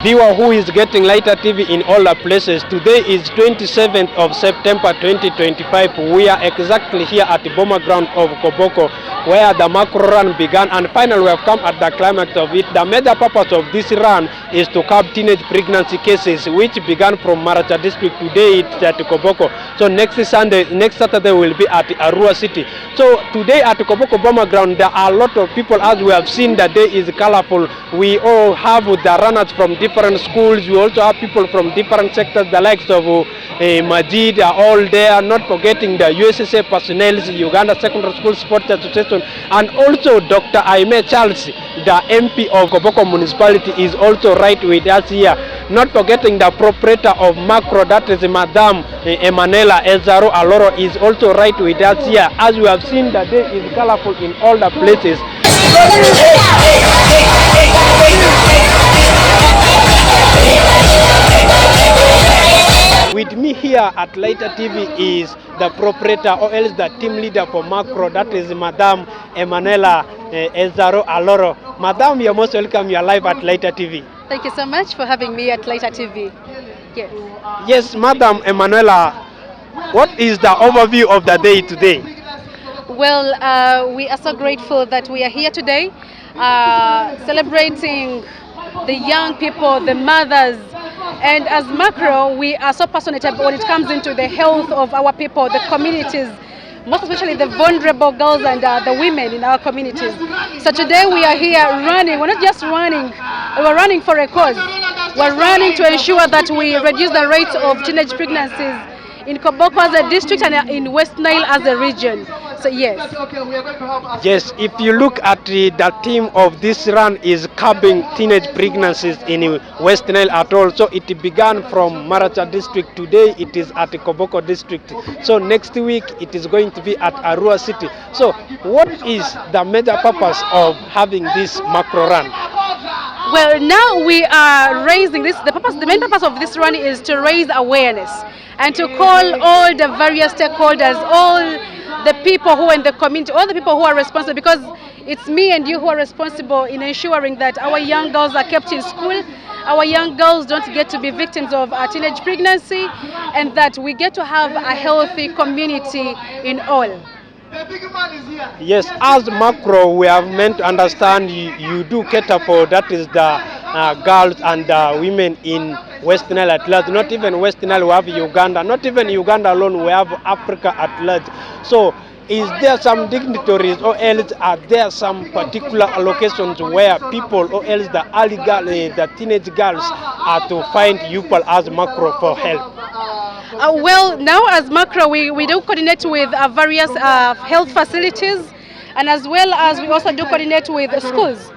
Viewer who is getting Lighter TV in all the places, today is 27th of September 2025. We are exactly here at the Boma ground of Koboko, where the Machro run began, and finally we have come at the climax of it. The major purpose of this run is to curb teenage pregnancy cases, which began from Maracha district. Today it's at Koboko. So next Saturday will be at Arua city. So today at Koboko Boma ground, there are a lot of people. As we have seen, the day is colorful. We all have the runners from different schools. We also have people from different sectors. The likes of Majid are all there, not forgetting the USSA personnel, Uganda Secondary School Sports Association, and also Dr. Aime Charles, the MP of Koboko Municipality, is also right with us here. Not forgetting the proprietor of Machro, that is Madam Emanuela Ezaro Aloro, is also right with us here. As we have seen, the day is colorful in all the places. With me here at Lighter TV is the proprietor, or else the team leader for Machro, that is Madam Emanuela Ezaro Aloro. Madam, you're most welcome. You're live at Lighter TV. Thank you so much for having me at Lighter TV. Yes. Yes, Madam Emanuela, what is the overview of the day today? Well, we are so grateful that we are here today celebrating the young people, the mothers. And as Machro, we are so passionate when it comes into the health of our people, the communities, most especially the vulnerable girls and the women in our communities. So today we are here running. We're not just running, we're running for a cause. We're running to ensure that we reduce the rate of teenage pregnancies in Koboko as a district and in West Nile as a region. So yes. Yes, if you look at the theme of this run is curbing teenage pregnancies in West Nile at all. So it began from Maracha district. Today it is at the Koboko district. So next week it is going to be at Arua city. So what is the major purpose of having this Machro run? Well, now we are raising this. The main purpose of this run is to raise awareness and to call all the various stakeholders, all the people who are in the community, all the people who are responsible, because it's me and you who are responsible in ensuring that our young girls are kept in school, our young girls don't get to be victims of teenage pregnancy, and that we get to have a healthy community in all. Yes, as Machro, we have meant to understand you do cater for, that is the girls and women in West Nile at large. Not even West Nile, we have Uganda. Not even Uganda alone, we have Africa at large. So is there some dignitaries, or else are there some particular locations where people, or else the early girls, the teenage girls, are to find you as Machro for help? Well, now as Machro, we do coordinate with various health facilities, and as well as we also do coordinate with schools.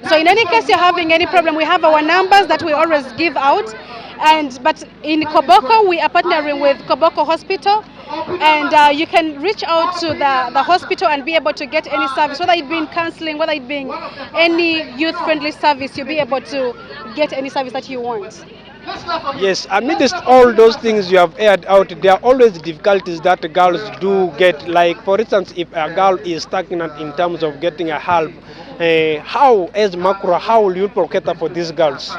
So in any case you're having any problem, we have our numbers that we always give out. But in Koboko, we are partnering with Koboko Hospital, and you can reach out to the hospital and be able to get any service, whether it being counseling, whether it being any youth-friendly service, you'll be able to get any service that you want. Yes, amidst all those things you have aired out, there are always difficulties that girls do get. Like, for instance, if a girl is stagnant in terms of getting a help, how, as Machro, how will you cater for these girls?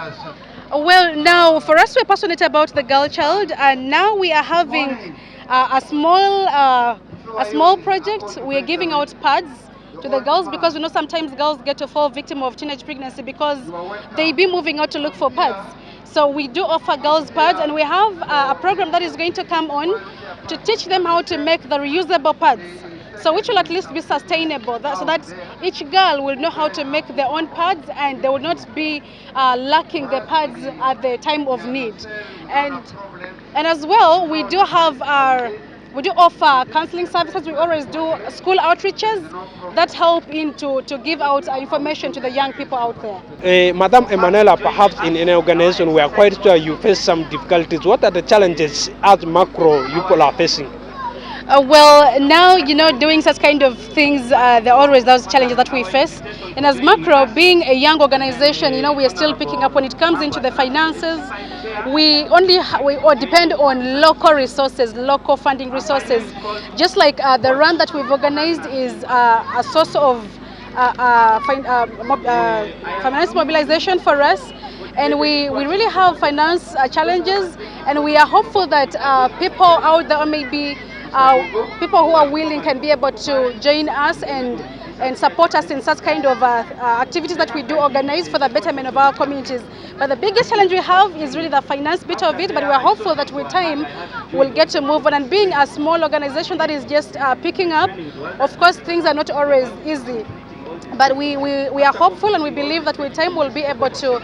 Well, now for us, we're passionate about the girl child, and now we are having a small project. We are giving out pads to the girls, because we know sometimes girls get to fall victim of teenage pregnancy because they be moving out to look for pads. So we do offer girls pads, and we have a program that is going to come on to teach them how to make the reusable pads. So which will at least be sustainable, so that each girl will know how to make their own pads, and they will not be lacking the pads at the time of need. And as well, we do offer counseling services. We always do school outreaches that help to give out information to the young people out there. Madam Emanuela, perhaps in an organization we are quite sure you face some difficulties. What are the challenges as Machro you people are facing? Well, now, doing such kind of things, there are always those challenges that we face. And as Machro, being a young organization, we are still picking up when it comes into the finances. We all depend on local resources, local funding resources. Just like the run that we've organized is a source of finance mobilization for us. and we really have finance challenges, and we are hopeful that people out there, maybe people who are willing, can be able to join us and support us in such kind of activities that we do organize for the betterment of our communities. But the biggest challenge we have is really the finance bit of it, but we are hopeful that with time we'll get to move on. And being a small organization that is just picking up, of course things are not always easy, but we are hopeful, and we believe that with time we'll be able to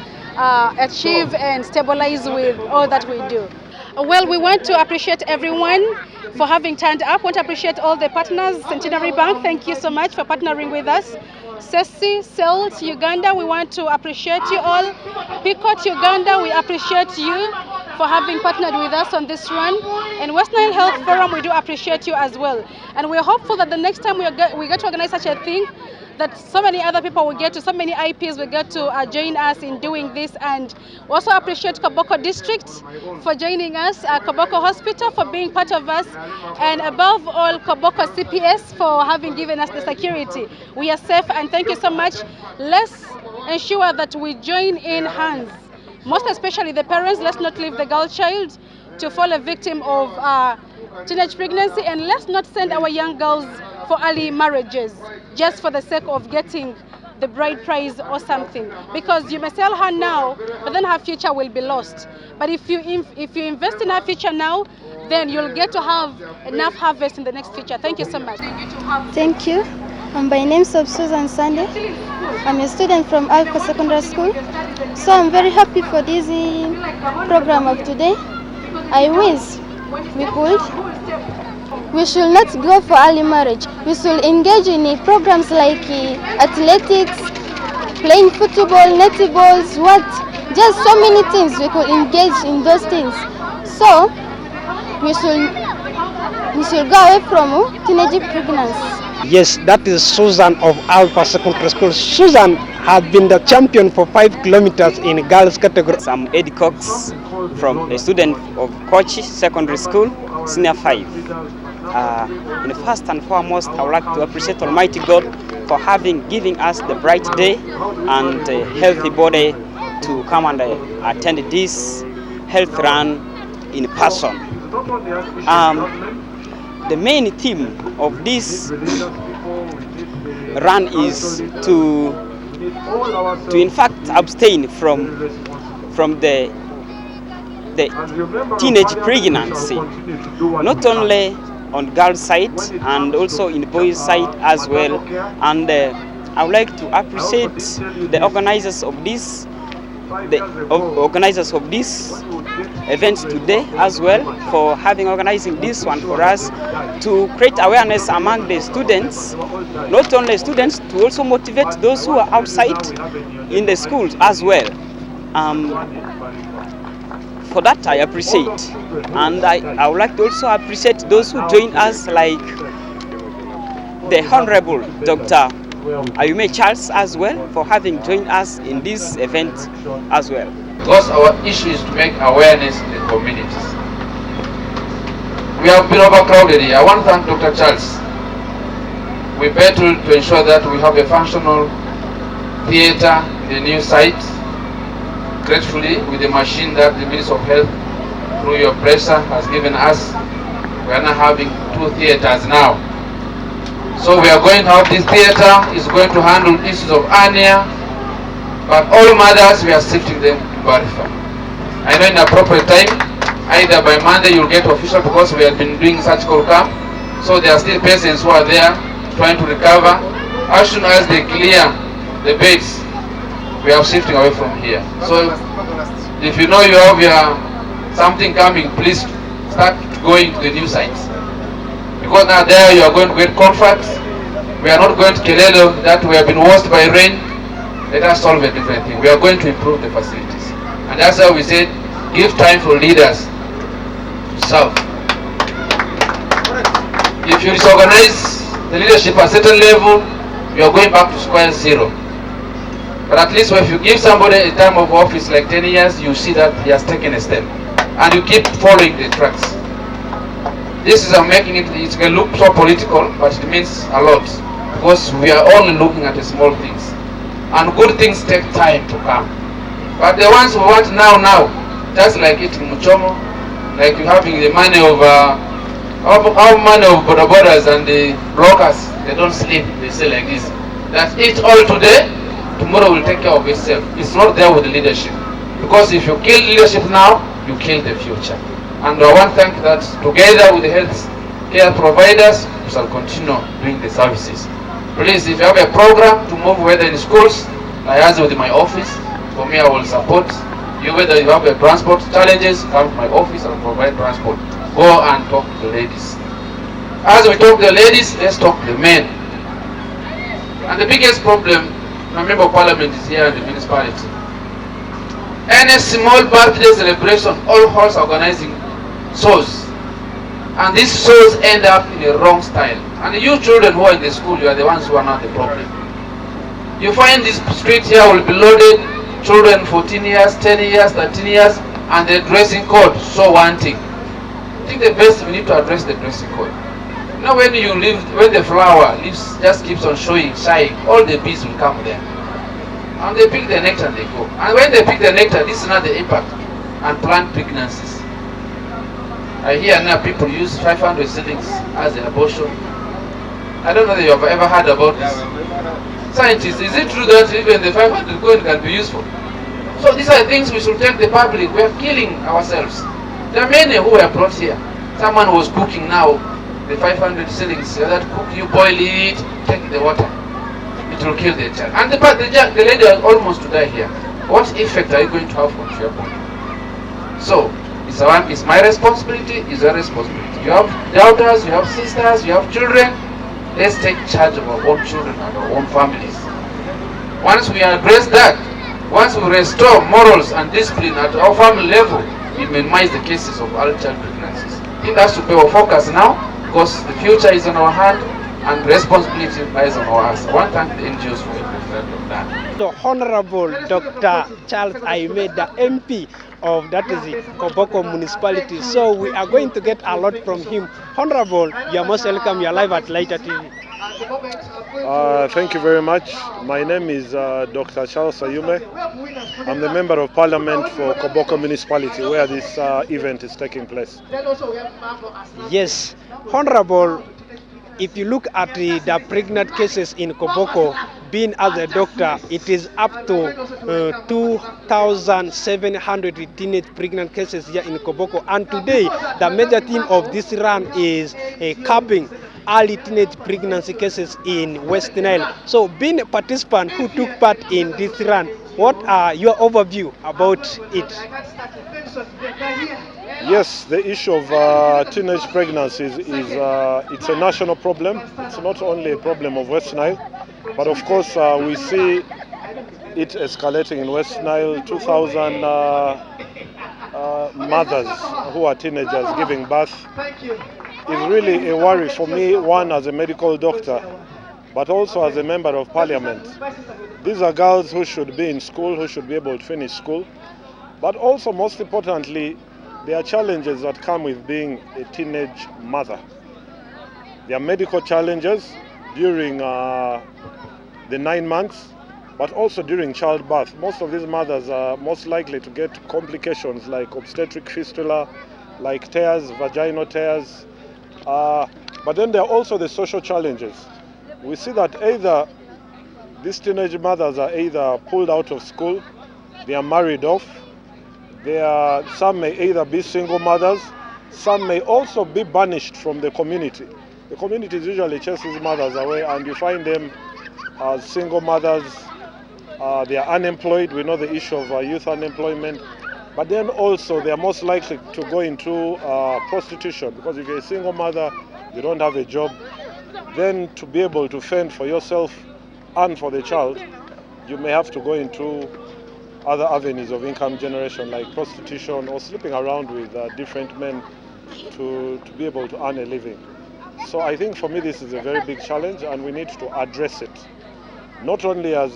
achieve and stabilize with all that we do. Well, we want to appreciate everyone for having turned up. We want to appreciate all the partners. Centenary Bank, thank you so much for partnering with us. Ceci, Sales, Uganda, we want to appreciate you all. Picot, Uganda, we appreciate you for having partnered with us on this run. And West Nile Health Forum, we do appreciate you as well. And we're hopeful that the next time we get to organize such a thing, that so many other people will get to, so many IPs will get to join us in doing this. And we also appreciate Koboko District for joining us, Koboko Hospital for being part of us, and above all Koboko CPS for having given us the security. We are safe, and thank you so much. Let's ensure that we join in hands, most especially the parents. Let's not leave the girl child to fall a victim of teenage pregnancy, and let's not send our young girls for early marriages just for the sake of getting the bride price or something, because you may sell her now, but then her future will be lost. But if you invest in her future now, then you'll get to have enough harvest in the next future. Thank you so much. Thank you. By name is Susan Sunday. I'm a student from Alpha Secondary School. So I'm very happy for this program of today. I wish we should not go for early marriage. We should engage in programs like athletics, playing football, netballs, just so many things. We could engage in those things. So we should go away from teenage pregnancy. Yes, that is Susan of Alpha Secondary School. Susan has been the champion for 5 kilometers in girls category. I'm Eddie Cox, from a student of Kochi Secondary School, Senior 5. In first and foremost, I would like to appreciate Almighty God for giving us the bright day and a healthy body to come and attend this health run in person. The main theme of this run is to in fact abstain from the teenage pregnancy, not only on girls' side and also in boys' side as well. And I would like to appreciate the organizers of this event today as well for organizing this one for us to create awareness among the students, not only students, to also motivate those who are outside in the schools as well. For that I appreciate, and I would like to also appreciate those who join us, like the Honorable Dr. Ayume Charles as well, for having joined us in this event as well. Because our issue is to make awareness in the communities. We have been overcrowded here. I want to thank Dr. Charles. We battled to ensure that we have a functional theater in the new site. Gratefully, with the machine that the Minister of Health, through your pressure, has given us, we are now having 2 theaters now. So we are going to have this theater, is going to handle issues of hernia, but all mothers, we are shifting them to Barifa. I know in appropriate time, either by Monday you'll get official, because we have been doing surgical camp, so there are still patients who are there trying to recover. As soon as they clear the beds, we are shifting away from here. So if you know you have something coming, please start going to the new sites. Because now there you are going to get comfort. We are not going to Kelelo that we have been washed by rain. Let us solve a different thing. We are going to improve the facilities. And that's why we said, give time for leaders to serve. If you disorganize the leadership at a certain level, you are going back to square zero. But at least if you give somebody a term of office like 10 years, you see that he has taken a step. And you keep following the tracks. This is making it can look so political, but it means a lot. Because we are only looking at the small things. And good things take time to come. But the ones who want now, just like eating muchomo, like you having the money of how money of bodabodas and the brokers, they don't sleep, they say like this. That eat all today, tomorrow will take care of itself. It's not there with the leadership. Because if you kill leadership now, you kill the future. And I want to thank that together with the health care providers, we shall continue doing the services. Please, if you have a program to move, whether in schools, I ask with my office. For me, I will support you. Whether you have a transport challenges, come to my office, I will provide transport. Go and talk to the ladies. As we talk to the ladies, let's talk to the men. And the biggest problem, my member of parliament is here in the municipality. Any small birthday celebration, all halls are organizing shows. And these shows end up in a wrong style. And you children who are in the school, you are the ones who are not the problem. You find this street here will be loaded, children 14 years, 10 years, 13 years, and the dressing code, so one thing. I think the best, we need to address the dressing code. You know, when you leave, when the flower leaves, just keeps on showing, shying, all the bees will come there. And they pick the nectar and they go. And when they pick the nectar, this is not the impact, and plant pregnancies. I hear now people use 500 seedlings as an abortion. I don't know if you have ever heard about this. Scientists, is it true that even the 500 coin can be useful? So these are things we should take the public. We are killing ourselves. There are many who were brought here. Someone was cooking now, the 500 seedlings. That cook, you boil it, take the water. It will kill the child. And the lady is almost to die here. What effect are you going to have on your body? So, it's my responsibility, it's your responsibility. You have daughters, you have sisters, you have children. Let's take charge of our own children and our own families. Once we address that, once we restore morals and discipline at our family level, we minimize the cases of early child pregnancies. I think that's to be our focus now, because the future is on our hand and responsibility lies on our hands. I want to thank the NGOs for the that. So Honorable Dr. Charles Aime, the MP of that is the Koboko municipality. So we are going to get a lot from him. Honorable, you are most welcome. You are live at Lighter TV. Thank you very much. My name is Dr. Charles Ayume. I'm the Member of Parliament for Koboko municipality where this event is taking place. Yes, Honorable, if you look at the pregnant cases in Koboko, being as a doctor, it is up to 2,700 teenage pregnant cases here in Koboko. And today, the major theme of this run is curbing early teenage pregnancy cases in West Nile. So, being a participant who took part in this run, what are your overview about it? Yes, the issue of teenage pregnancies is it's a national problem. It's not only a problem of West Nile, but of course we see it escalating in West Nile. 2,000 mothers who are teenagers giving birth is really a worry for me, one as a medical doctor, but also as a member of parliament. These are girls who should be in school, who should be able to finish school, but also most importantly, there are challenges that come with being a teenage mother. There are medical challenges during the 9 months, but also during childbirth. Most of these mothers are most likely to get complications like obstetric fistula, like tears, vaginal tears. But then there are also the social challenges. We see that either these teenage mothers are either pulled out of school, they are married off, some may either be single mothers, some may also be banished from the community. The community usually chases mothers away and you find them as single mothers. They are unemployed. We know the issue of youth unemployment. But then also they are most likely to go into prostitution, because if you're a single mother, you don't have a job, then to be able to fend for yourself and for the child, you may have to go into other avenues of income generation like prostitution or sleeping around with different men to be able to earn a living. So I think for me this is a very big challenge and we need to address it. Not only as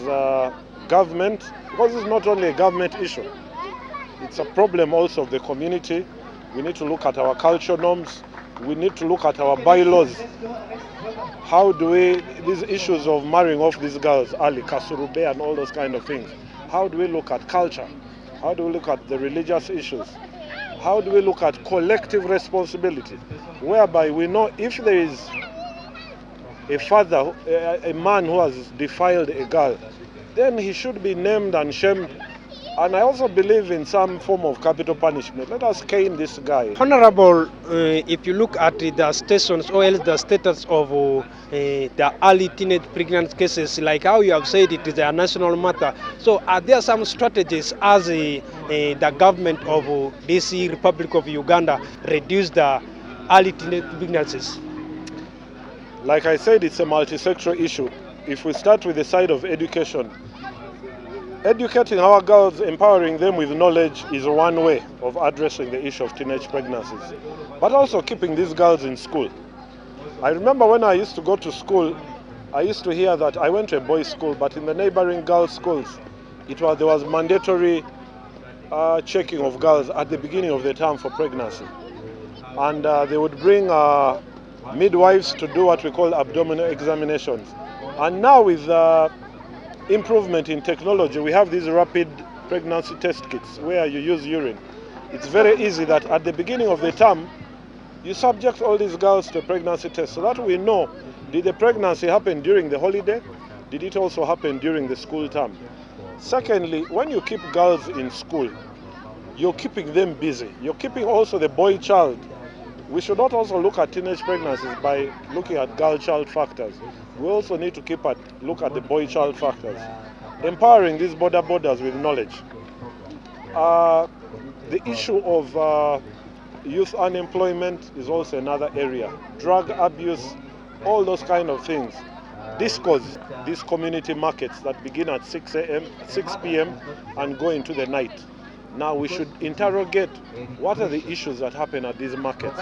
government, because it's not only a government issue, it's a problem also of the community. We need to look at our cultural norms. We need to look at our bylaws. How do these issues of marrying off these girls, early, kasurube and all those kind of things, how do we look at culture? How do we look at the religious issues? How do we look at collective responsibility, whereby we know if there is a father, a man who has defiled a girl, then he should be named and shamed. And I also believe in some form of capital punishment. Let us cane this guy. Honorable, if you look at the stations or else the status of the early teenage pregnancy cases, like how you have said it is a national matter. So are there some strategies as the government of this Republic of Uganda reduce the early teenage pregnancies? Like I said, it's a multi-sectoral issue. If we start with the side of education, educating our girls, empowering them with knowledge is one way of addressing the issue of teenage pregnancies, but also keeping these girls in school. I remember when I used to go to school, I used to hear that I went to a boys' school, but in the neighboring girls' schools, there was mandatory checking of girls at the beginning of the term for pregnancy. And they would bring midwives to do what we call abdominal examinations. And now with improvement in technology, we have these rapid pregnancy test kits where you use urine. It's very easy that at the beginning of the term, you subject all these girls to a pregnancy test so that we know, did the pregnancy happen during the holiday? Did it also happen during the school term? Secondly, when you keep girls in school, you're keeping them busy. You're keeping also the boy child. We should not also look at teenage pregnancies by looking at girl-child factors. We also need to look at the boy-child factors. Empowering these borders with knowledge. The issue of youth unemployment is also another area. Drug abuse, all those kind of things. Discos, these community markets that begin at 6 p.m. and go into the night. Now we should interrogate what are the issues that happen at these markets.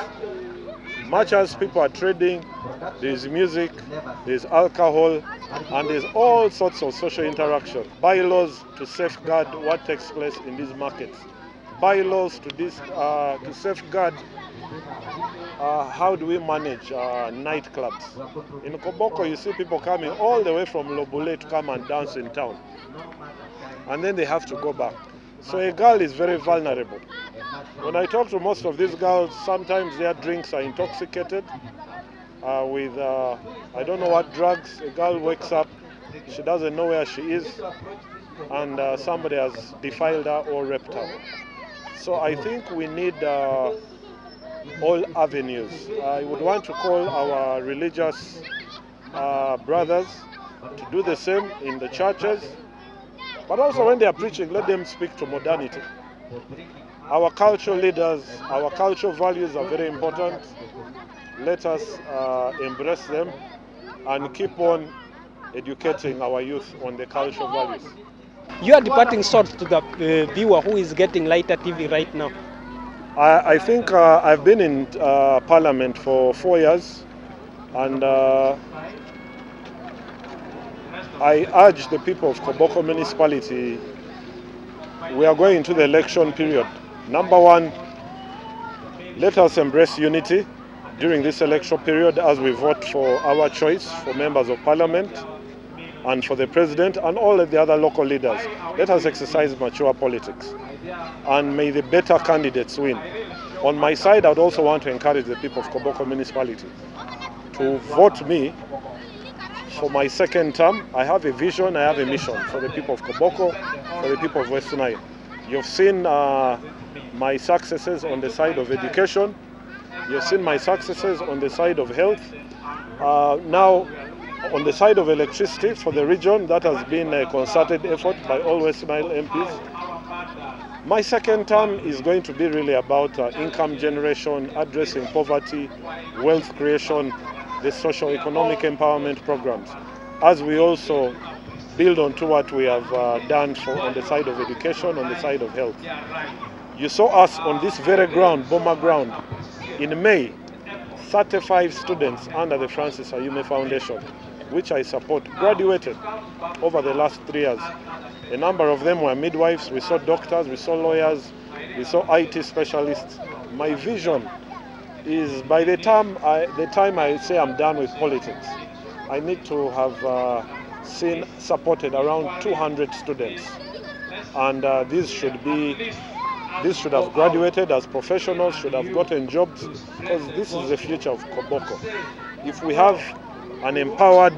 Much as people are trading, there's music, there's alcohol, and there's all sorts of social interaction. Bylaws to safeguard what takes place in these markets. Bylaws to safeguard how do we manage nightclubs. In Koboko, you see people coming all the way from Lobule to come and dance in town. And then they have to go back. So a girl is very vulnerable. When I talk to most of these girls, sometimes their drinks are intoxicated with, I don't know what drugs. A girl wakes up, she doesn't know where she is, and somebody has defiled her or raped her. So I think we need all avenues. I would want to call our religious brothers to do the same in the churches. But also when they are preaching, let them speak to modernity. Our cultural leaders, our cultural values are very important. Let us embrace them and keep on educating our youth on the cultural values. You are departing thoughts to the viewer who is getting Lighter TV right now. I think I've been in Parliament for 4 years, and I urge the people of Koboko municipality, we are going into the election period. Number one, let us embrace unity during this election period as we vote for our choice for members of parliament and for the president and all of the other local leaders. Let us exercise mature politics, and may the better candidates win. On my side, I would also want to encourage the people of Koboko municipality to vote me for my second term. I have a vision, I have a mission for the people of Koboko, for the people of West Nile. You've seen my successes on the side of education. You've seen my successes on the side of health. Now, on the side of electricity for the region, that has been a concerted effort by all West Nile MPs. My second term is going to be really about income generation, addressing poverty, wealth creation, the socio-economic empowerment programs, as we also build on to what we have done on the side of education, on the side of health. You saw us on this very ground, Boma ground, in May, 35 students under the Francis Ayume Foundation, which I support, graduated over the last 3 years. A number of them were midwives, we saw doctors, we saw lawyers, we saw IT specialists. My vision is by the time I say I'm done with politics, I need to have supported around 200 students and these should have graduated as professionals, should have gotten jobs, because this is the future of Koboko. If we have an empowered,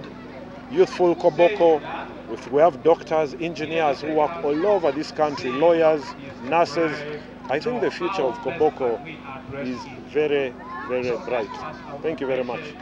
youthful Koboko, if we have doctors, engineers who work all over this country, lawyers, nurses, I think the future of Koboko is very, very bright. Thank you very much.